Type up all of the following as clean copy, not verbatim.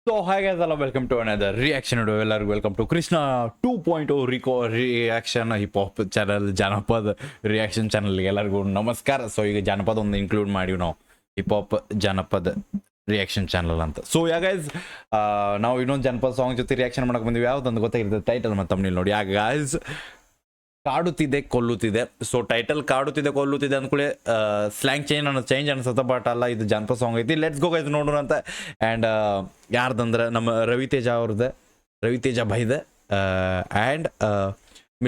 So hi guys, hello, welcome to another reaction video. ಎಲ್ಲರಿಗೂ welcome to Krishna 2.0 reaction hip hop channel ಜಾನಪದ reaction channel ಎಲ್ಲರಿಗೂ ನಮಸ್ಕಾರ. So ಈಗ ಜಾನಪದ ಒಂದು ಇನ್ಕ್ಲೂಡ್ ಮಾಡಿವಿ ನಾವು ಹಿಪ್ ಹಾಪ್ ಜಾನಪದ ರಿಯಾಕ್ಷನ್ ಚಾನಲ್ ಅಂತ. ಸೊ ಯಾ ಗೈಸ್, ನಾವು ಇನ್ನೊಂದು ಜಾನಪದ ಸಾಂಗ್ ಜೊತೆ ರಿಯಾಕ್ಷನ್ ಮಾಡಕ್ ಬಂದಿವಿ. ಯಾವ್ದಂತ ಗೊತ್ತಾಗಿರ್ತದೆ ಟೈಟಲ್ ಮತ್ತು ತಮ್ಮನೇಲಿ ನೋಡಿ. ಯಾ ಗೈಸ್, ಕಾಡುತ್ತಿದೆ ಕೊಲ್ಲುತ್ತಿದೆ. ಸೊ ಟೈಟಲ್ ಕಾಡುತ್ತಿದೆ ಕೊಲ್ಲುತ್ತಿದೆ ಅಂದ್ಕೂಳೆ ಸ್ಲ್ಯಾಂಗ್ ಚೇಂಜ್ ಅನ್ಸುತ್ತೆ, ಬಟ್ ಅಲ್ಲ, ಇದು ಜಾನಪದ ಸಾಂಗ್ ಐತಿ. ಲೆಟ್ಸ್ ಗೋ ಗೈಸ್, ನೋಡೋಣ ಅಂತ. ಆ್ಯಂಡ್ ಯಾರ್ದಂದ್ರೆ ನಮ್ಮ ರವಿತೇಜ ಅವ್ರದ್ದು, ರವಿತೇಜ ಬೈದ. And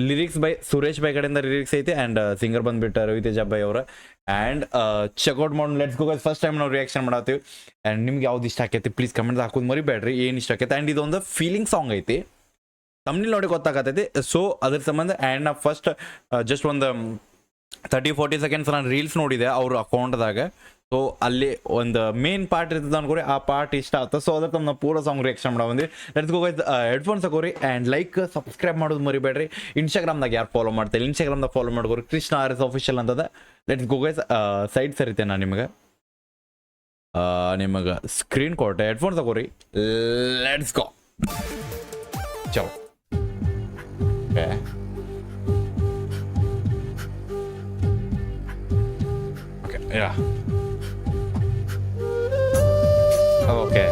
lyrics by Suresh by ಕಡೆಯಿಂದ ಲಿರಿಕ್ಸ್ ಐತಿ. ಆ್ಯಂಡ್ ಸಿಂಗರ್ ಬಂದ್ಬಿಟ್ಟು ರವಿತೇಜ ಬೈ ಅವರ. ಆ್ಯಂಡ್ ಚೆಕ್ಔಟ್ ಮಾಡೋಣ. Let's go guys, first time ನಾವು ರಿಯಾಕ್ಷನ್ ಮಾಡತ್ತೀವಿ. ಆ್ಯಂಡ್ ನಿಮ್ಗೆ ಯಾವ್ದು ಇಷ್ಟ ಆಕೈತಿ ಪ್ಲೀಸ್ ಕಮೆಂಟ್ ಹಾಕೋದು ಮರಿಬೇಡ್ರಿ, ಏನು ಇಷ್ಟ ಆಕೈತಿ. ಆ್ಯಂಡ್ ಇದೊಂದು ಫೀಲಿಂಗ್ ಸಾಂಗ್ ಐತಿ, ತಮ್ಮನೇಲಿ ನೋಡಿ ಗೊತ್ತಾಗತ್ತೈತಿ. ಸೊ ಅದ್ರ ಸಂಬಂಧ. ಆ್ಯಂಡ್ ನಾ ಫಸ್ಟ್ ಜಸ್ಟ್ ಒಂದು 30-40 ಸೆಕೆಂಡ್ಸ್ ನಾನು ರೀಲ್ಸ್ ನೋಡಿದೆ ಅವ್ರ ಅಕೌಂಟ್ದಾಗ. ಸೊ ಅಲ್ಲಿ ಒಂದು ಮೇನ್ ಪಾರ್ಟ್ ಇರ್ತದೆ ಅನ್ಕೋರಿ, ಆ ಪಾರ್ಟ್ ಇಷ್ಟ ಆಯ್ತು. ಸೊ ಅದ್ರ ತಮ್ಮ ಪೂರ ಸಾಂಗ್ ರಿಯಾಕ್ಷನ್ ಮಾಡೋ ಬಂದ್ವಿ. ಲೆಟ್ಸ್ ಗೋ ಗೈಸ್, ಹೆಡ್ಫೋನ್ಸ್ ಹಾಕೋರಿ. ಆ್ಯಂಡ್ ಲೈಕ್ ಸಬ್ಸ್ಕ್ರೈಬ್ ಮಾಡೋದು ಮರಿಬೇಡ್ರಿ. ಇನ್ಸ್ಟಾಗ್ರಾಮ್ದಾಗ ಯಾರು ಫಾಲೋ ಮಾಡ್ತಾರೆ, ಇನ್ಸ್ಟಾಗ್ರಾಮ್ದಾಗ ಫಾಲೋ ಮಾಡ್ಕೋರಿ, ಕೃಷ್ಣ RS Official ಅಂತದ. ಲೆಟ್ಸ್ ಗೋ ಗೈಸ್, ಸೈಡ್ ಸರಿತೆ ನಾನು ನಿಮಗೆ ಸ್ಕ್ರೀನ್ ಕೊಟ್ಟೆ. ಹೆಡ್ಫೋನ್ಸ್ ಹಾಕೋರಿ, ಲೆಟ್ಸ್ ಗೋ. ಚಲೋ. Okay. Okay, yeah. Okay.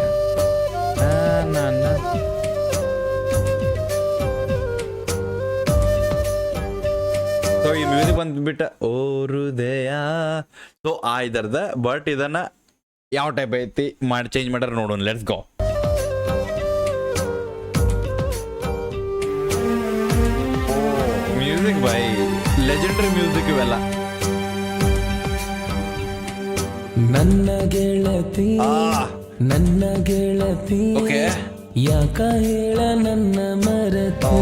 So ಈ ಮ್ಯೂಸಿಕ್ ಬಂದ್ಬಿಟ್ಟ ಓ ಹೃದಯ. ಸೊ ಇದರದ ಬಟ್ ಇದನ್ನ ಯಾವ ಟೈಪ್ ಐತಿ ಮಾಡಿ ಚೇಂಜ್ ಮಾಡ್ಯಾರ ನೋಡೋಣ. Let's go. Music by legendary music ಇವೆಲ್ಲ. ನನ್ನ ಗೆಳತಿ ನನ್ನ ಗೆಳತಿ ಯಾಕ ಹೇಳ ನನ್ನ ಮರತಿ,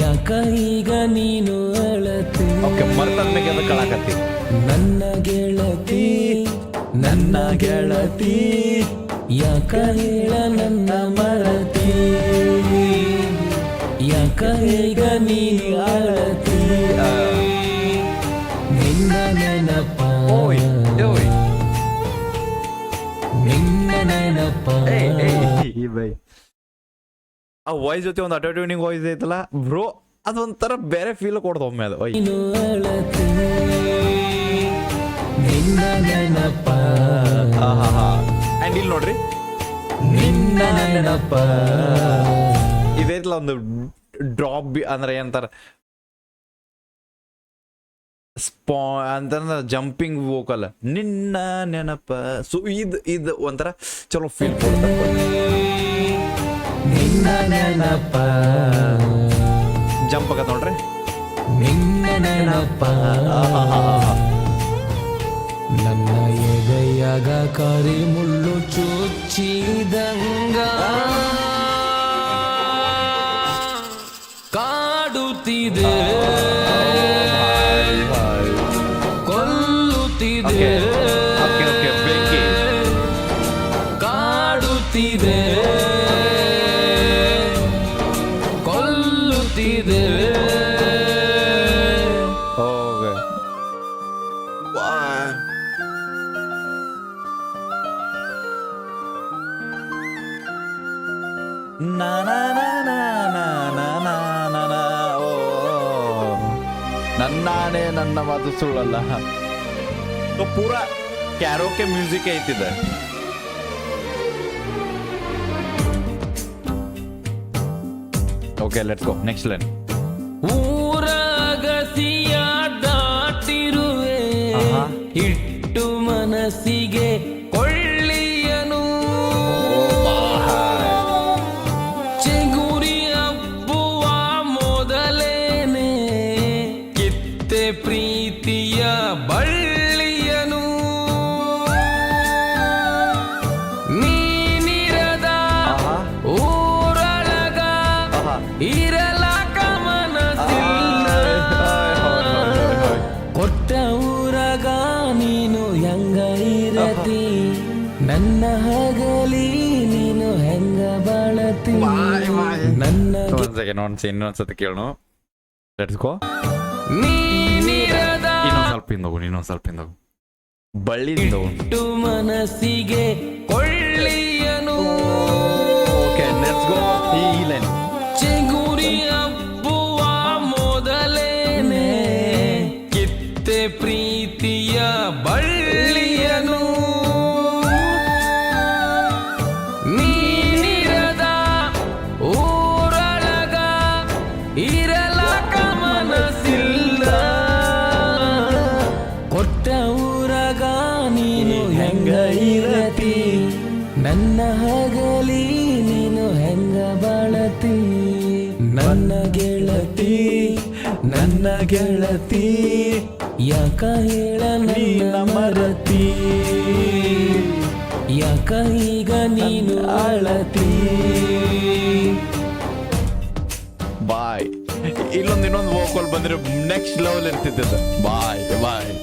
ಯಾಕ ಈಗ ನೀನು ಅಳತಿ. ಮರ್ತದ್ಮೇಲೆ ಕಳಾಕತ್ತಿ. ನನ್ನ ಗೆಳತಿ ನನ್ನ ಗೆಳತಿ ಯಾಕ ಹೇಳ ನನ್ನ ಮರತಿ, ಯಾಕ ಈಗ ನೀನು ಅಳತಿ. ನಿನ್ನ ನೆನಪ ನಿನ್ನ ನೆನಪ. ಆ ವಾಯ್ಸ್ ಜೊತೆ ಒಂದು ಆಟೋ ಟ್ಯೂನಿಂಗ್ ವಾಯ್ಸ್ ಐತಲ್ಲ ಬ್ರೋ, ಅದೊಂಥರ ಬೇರೆ ಫೀಲ್ ಕೊಡ್ದು ಒಮ್ಮೆ ಅದು. ನಿನ್ನ ನೆನಪ. ಆ್ಯಂಡ್ ಇಲ್ಲಿ ನೋಡ್ರಿ, ನಿನ್ನ ನೆನಪ ಇದೈತಲ್ಲ ಒಂದು ಡ್ರಾಪ್ ಅಂದ್ರೆ ಏನಂತಾರ ಅಂತಂದ್ರೆ ಜಂಪಿಂಗ್ ವೋಕಲ್, ನಿನ್ನ ನೆನಪ. ಸೊ ಇದು ಒಂಥರ ಚಲೋ ಫೀಲ್ ಕೊಡ್ತಾರೆ. ನಿನ್ನ ನೆನಪ ಜಂಪ್ ಆಗತ್ ನೋಡ್ರಿ. ನಿನ್ನ ನೆನಪ ನನ್ನ ಎದೆಯಾಗ ಕರಿ ಮುಳ್ಳು ಚುಚ್ಚಿದಂಗ ಕಾಡುತ್ತಿದೆ ಕೊಲ್ಲುತ್ತಿದೆ ಕಾಡುತ್ತಿದೆ ಕೊಲ್ಲುತ್ತಿದೆ. ನನ್ನಾನೇ ನನ್ನ ಮಾತು ಸುಳ್ಳಲ್ಲ. ಸೊ ಪೂರ ಕ್ಯಾರೋಕೆ ಮ್ಯೂಸಿಕ್ ಐತಿದೆ. Okay, let's go next line. ಊರಗಸಿಯ ದಾಟಿರುವೆ ಇಟ್ಟು ಮನಸ್ಸಿಗೆ ಕೊಳ್ಳಿಯನು, ಚೆಗುರಿ ಹಬ್ಬುವ ಮೊದಲೇನೆ ಕಿತ್ತೆ ಪ್ರೀತಿಯ ಬಳ್ಳಿಯನು, ನೀನಿರದ ಊರೊಳಗ ಇರಲಾಕ ಮನಸ್ಸಿಲ್ಲ, ಕೊಟ್ಟ ಊರಗ ನೀನು ಹೆಂಗ ಇರತಿ, ನನ್ನ ಹಗಲಿ ನೀನು ಹೆಂಗ ಬಾಳತಿ. ನನ್ನ ಇನ್ನೊಂದ್ಸತಿ ಕೇಳೋಣ. Let's go. ನೀನಿರದ ಇನ್ನೊಂದ್ ಸ್ವಲ್ಪ ಹಿಂದೋಗು. ಬಳ್ಳಿ ಮನಸ್ಸಿಗೆ ಕೊಳ್ಳಿಯ ನನ್ನ ಹಗಲಿ ನೀನು ಹೆಂಗ ಬಾಳತಿ ನನ್ನ ಗೆಳತಿ ನನ್ನ ಗೆಳತಿ ಯಾಕ ಹೇಳ ನನ್ನ ಮರತಿ ಯಾಕ ಈಗ ನೀನು ಅಳತಿ ಬಾಯ್. ಇನ್ನೊಂದು ವೋಕಲ್ ಬಂದ್ರೆ ನೆಕ್ಸ್ಟ್ ಲೆವೆಲ್ ಇರ್ತಿದ್ದ. Bye bye.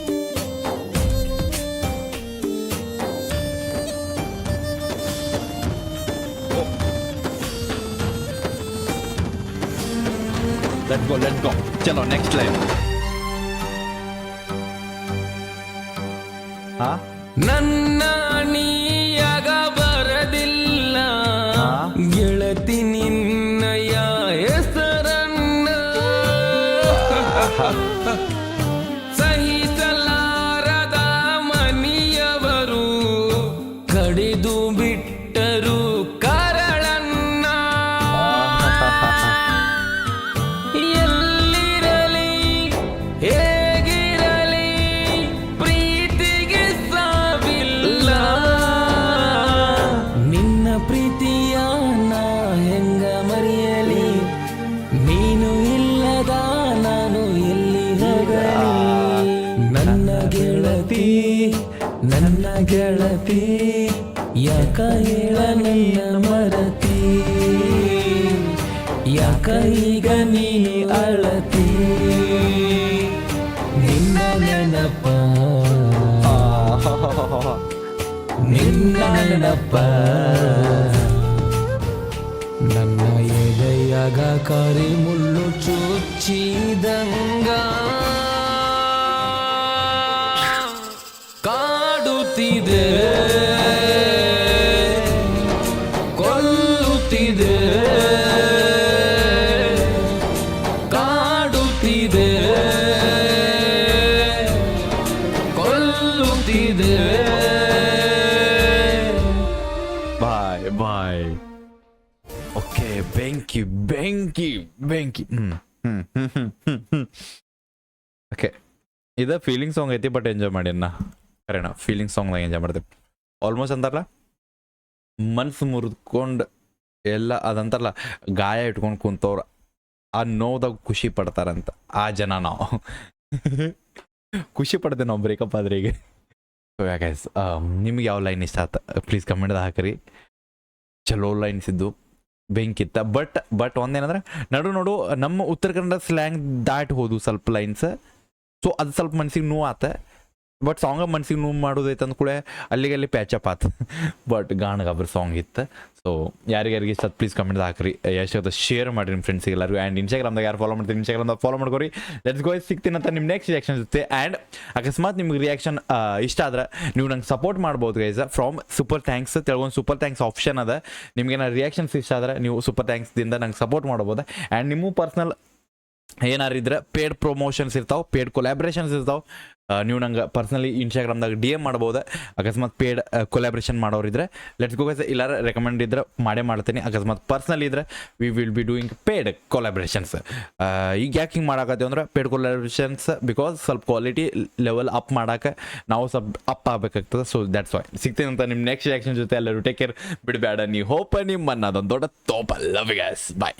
Let's go. ಚಲೋ ನೆಕ್ಸ್ಟ್ ಲೈನ್. ಹಾ ನನ್ನ ನೀಯಾಗ ಬರದಿಲ್ಲ ಗೆಳತಿ ನಿನ್ನಯ ಹೆಸರನ್ನ ಸಹಿಸಲಾರದ ಮನಿಯವರು ಕಡಿದು ಬಿಟ್ಟರು ಕರಳನ್ನ ಎಲ್ಲಿರಲಿ ಹೇಗಿರಲಿ ಪ್ರೀತಿಗೆ ಸಾವಿಲ್ಲ ನಿನ್ನ ಪ್ರೀತಿಯ ನಾ ಹೆಂಗ ಮರೆಯಲಿ ನೀನು ಇಲ್ಲದ ನಾನು ಎಲ್ಲಿ ಹೋಗಲಿ ನನ್ನ ಗೆಳತಿ ನನ್ನ ಗೆಳತಿ ಯಾಕ ಹೇಳ ನನ್ನ ಮರತಿ ಯಾಕ ಈಗ ನೀನು ಅಳತಿ ನಿನ್ನ ನೆನಪ ನಿನ್ನ ನೆನಪ ನನ್ನ ಎದೆಯಾಗ ಕರಿ ಮುಳ್ಳು ಚುಚ್ಚಿದಂಗ ಕಾಡುತ್ತಿದೆ ಕೊಲ್ಲುತ್ತಿದೆ ಕಾಡುತ್ತಿದೆ ಕೊಲ್ಲುತ್ತಿದೆ ಬಾಯ್ ಬಾಯ್. ಓಕೆ, ಬೆಂಕಿ ಬೆಂಕಿ ಬೆಂಕಿ. ಓಕೆ, ಇದು ಫೀಲಿಂಗ್ ಸಾಂಗ್ ಐತಿ, ಬಟ್ ಎಂಜಾಯ್ ಮಾಡಿ ಅನ್ನ ಕರೆನ ಫೀಲಿಂಗ್ ಸಾಂಗ್ದಾಗ ಎಂಜಾಯ್ ಮಾಡ್ತೀವಿ. ಆಲ್ಮೋಸ್ಟ್ ಅಂತಾರಲ್ಲ ಮನ್ಸು ಮುರಿದ್ಕೊಂಡು ಎಲ್ಲ ಅದಂತಾರಲ್ಲ ಗಾಯ ಇಟ್ಕೊಂಡು ಕುಂತವ್ರು ಆ ನೋವ್ದಾಗ ಖುಷಿ ಪಡ್ತಾರಂತ ಆ ಜನ ನಾವು ಖುಷಿ ಪಡ್ತೇವೆ ನಾವು ಬ್ರೇಕಪ್ ಆದ್ರೆ ಈಗ. ಸೊ ಗೈಸ್, ನಿಮ್ಗೆ ಯಾವ ಲೈನ್ ಇಷ್ಟ ಆತ ಪ್ಲೀಸ್ ಕಮೆಂಟ್ದಾಗ ಹಾಕಿರಿ. ಚಲೋ ಲೈನ್ಸ್ ಇದ್ದು ಬೆಂಕಿತ್ತ. ಬಟ್ ಒಂದೇನಂದ್ರೆ ನೋಡು ನಮ್ಮ ಉತ್ತರ ಕನ್ನಡ ಸ್ಲ್ಯಾಂಗ್ ದಾಟ್ ಹೋದು ಸ್ವಲ್ಪ ಲೈನ್ಸ್. ಸೊ ಅದು ಸ್ವಲ್ಪ ಮನ್ಸಿಗೆ ನೋವು ಆತ. ಬಟ್ ಸಾಂಗ ಮನ್ಸಿಗೆ ನೋವು ಮಾಡೋದೈತೆ ಅಂದ ಕೂಡ ಅಲ್ಲಿಗೆ ಪ್ಯಾಚಪ್ ಆತ. ಬಟ್ ಗಾಣಗಾಬ್ರ ಸಾಂಗ್ ಇತ್ತು. ಸೊ ಯಾರಿಗಾರಿಗೆ ಇಷ್ಟ ಪ್ಲೀಸ್ ಕಮೆಂಟ್ ಹಾಕ್ರಿ, ಎಷ್ಟು ಶೇರ್ ಮಾಡಿರಿ ನಿಮ್ಮ ಫ್ರೆಂಡ್ಸಿಗೆ ಎಲ್ಲರಿಗೂ. ಆ್ಯಂಡ್ ಇನ್ಸ್ಟಾಗ್ರಾಮ್ದಾಗ ಯಾರು ಫಾಲೋ ಮಾಡ್ತೀರಿ ಇನ್ಸ್ಟಾಗ್ರಾಮ್ದಾಗ ಫಾಲೋ ಮಾಡ್ಕೊರಿ. ಲೆಟ್ಸ್ ಗೋ, ಸಿಗ್ತೀನಿ ಅಂತ ನಿಮ್ಮ ನೆಕ್ಸ್ಟ್ ರಿಯಾಕ್ಷನ್ ಜೊತೆ. ಆ್ಯಂಡ್ ಅಕಸ್ಮಾತ್ ನಿಮ್ಗೆ ರಿಯಾಕ್ಷನ್ ಇಷ್ಟ ಆದ್ರೆ ನೀವು ನಂಗೆ ಸಪೋರ್ಟ್ ಮಾಡ್ಬೋದು ಗೈಸ್ ಫ್ರಾಮ್ ಸೂಪರ್ ಥ್ಯಾಂಕ್ಸ್. ತೆಳಗೊಂದು ಸೂಪರ್ ಥ್ಯಾಂಕ್ಸ್ ಆಪ್ಷನ್ ಅದ. ನಿಮ್ಗೆ ಏನಾರು ರಿಯಾಕ್ಷನ್ಸ್ ಇಷ್ಟ ಆದ್ರೆ ನೀವು ಸೂಪರ್ ಥ್ಯಾಂಕ್ಸ್ದಿಂದ ನಂಗೆ ಸಪೋರ್ಟ್ ಮಾಡ್ಬೋದು. ಆ್ಯಂಡ್ ನಿಮ್ಮ ಪರ್ಸ್ನಲ್ ಏನಾರು ಇದ್ರೆ ಪೇಡ್ ಪ್ರಮೋಷನ್ಸ್ ಇರ್ತಾವೆ, ಪೇಡ್ ಕೊಲಾಬ್ರೇಷನ್ಸ್ ಇರ್ತಾವೆ. ನೀವು ನಂಗೆ ಪರ್ಸ್ನಲಿ ಇನ್ಸ್ಟಾಗ್ರಾಮ್ದಾಗ DM ಮಾಡ್ಬೋದು. ಅಕಸ್ಮಾತ್ ಪೇಡ್ ಕೊಲಾಬ್ರೇಷನ್ ಮಾಡೋರಿದ್ರೆ ಲೆಟ್ಸ್ ಗೋ ಗೈಸ್. ಇಲ್ಲಾರ ರೆಕಮೆಂಡ್ ಇದ್ರೆ ಮಾಡೇ ಮಾಡ್ತೀನಿ. ಅಕಸ್ಮಾತ್ ಪರ್ಸ್ನಲಿ ಇದ್ರೆ we will be doing paid collaborations. ಈಗ ಯಾಕೆ ಹಿಂಗೆ ಮಾಡಾಕತ್ತೀವಿ ಅಂದ್ರೆ ಪೇಡ್ ಕೊಲಾಬ್ರೇಷನ್ಸ್ ಬಿಕಾಸ್ ಸ್ವಲ್ಪ ಕ್ವಾಲಿಟಿ ಲೆವೆಲ್ ಅಪ್ ಮಾಡೋಕೆ ನಾವು ಸ್ವಲ್ಪ ಅಪ್ ಆಗಬೇಕಾಗ್ತದೆ. So that's why. ಸಿಗ್ತೀನಿ ಅಂತ ನಿಮ್ಮ ನೆಕ್ಸ್ಟ್ ರಿಯಾಕ್ಷನ್ ಜೊತೆ. ಎಲ್ಲರೂ ಟೇಕ್ ಕೇರ್, ಬಿಡಬೇಡ ನೀವು ಹೋಪ ನಿಮ್ಮನ್ನ ಅದೊಂದು ದೊಡ್ಡ ತೋಪ. Love you guys, bye.